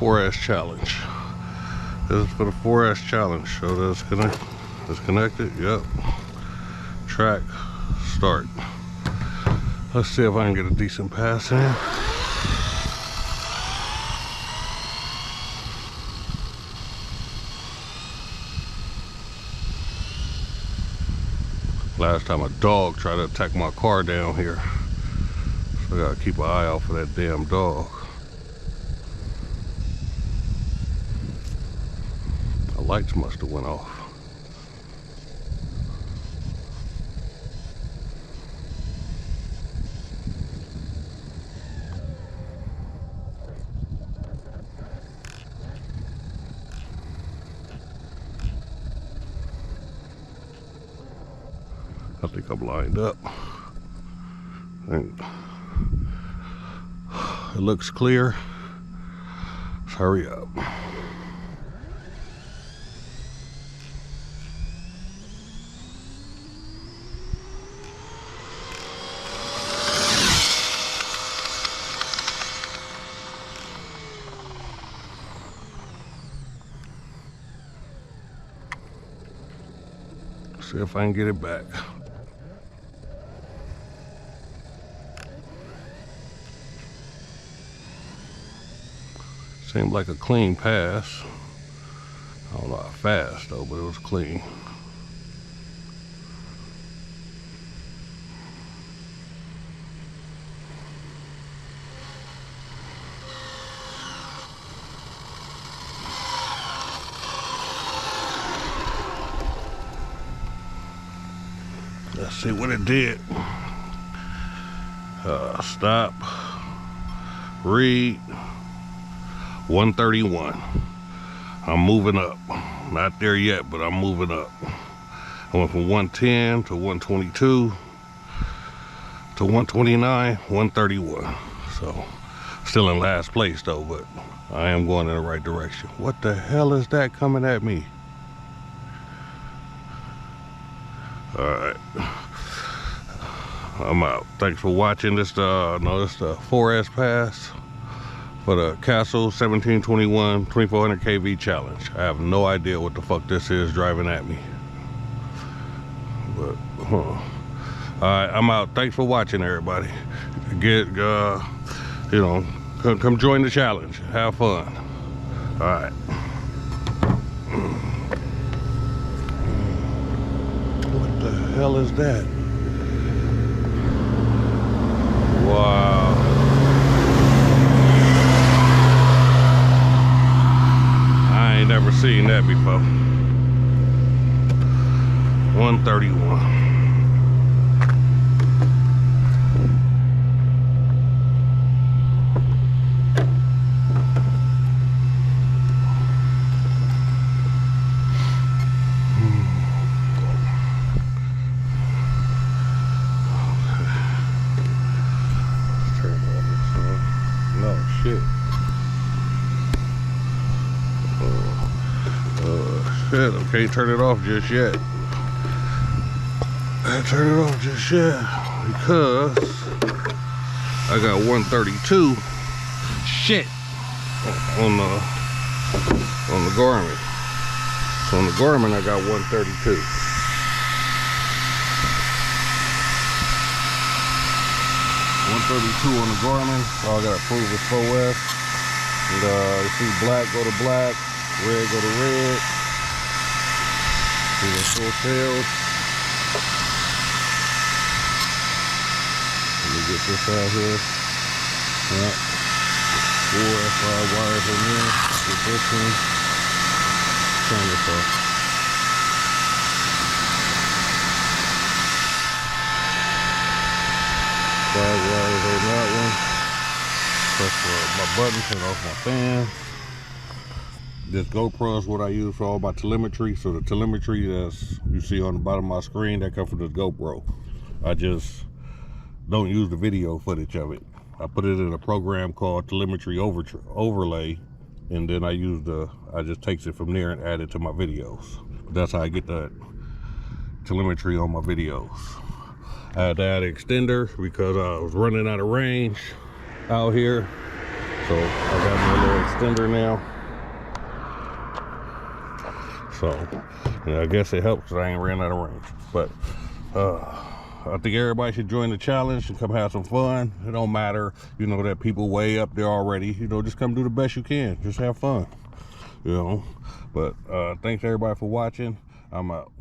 4S challenge. This is for the 4S challenge. So that's connected. Yep. Track start. Let's see if I can get a decent pass in. Last time a dog tried to attack my car down here. So I gotta keep an eye out for that damn dog. The lights must have went off. I think I'm lined up. It looks clear. Let's hurry up. See if I can get it back. Seemed like a clean pass. I don't know how fast though, but it was clean. Let's see what it did. Stop. Read. 131. I'm moving up. Not there yet, but I'm moving up. I went from 110 to 122 to 129, 131. So still in last place though, but I am going in the right direction. What the hell is that coming at me? All right, I'm out. Thanks for watching this. This the 4S pass for the K.O.C 1721 2400 kV challenge. I have no idea what the fuck this is driving at me, but all right, I'm out. Thanks for watching, everybody. Come join the challenge. Have fun. All right. What the hell is that? Wow. I ain't never seen that before. 131. Shit. Shit, I can't turn it off just yet. I turn it off just yet because I got 132 shit on the Garmin. So on the Garmin I got 132. 132 on the Garmin. All I gotta prove is 4S. And you see black go to black, red go to red. See the full tails. Let me get this out here. Yep. 4 F5 wires in there. Get this one. Turn this off. Five wires on that one. Press my button, turn off my fan. This GoPro is what I use for all my telemetry. So the telemetry that's you see on the bottom of my screen, that comes from this GoPro. I just don't use the video footage of it. I put it in a program called Telemetry Overlay, and then I just takes it from there and add it to my videos. That's how I get that telemetry on my videos. I had to add an extender because I was running out of range out here. So I got my little extender now. So, yeah, I guess it helps because I ain't ran out of range. But I think everybody should join the challenge and come have some fun. It don't matter, you know, that people way up there already. You know, just come do the best you can. Just have fun, you know. But thanks everybody for watching. I'm out.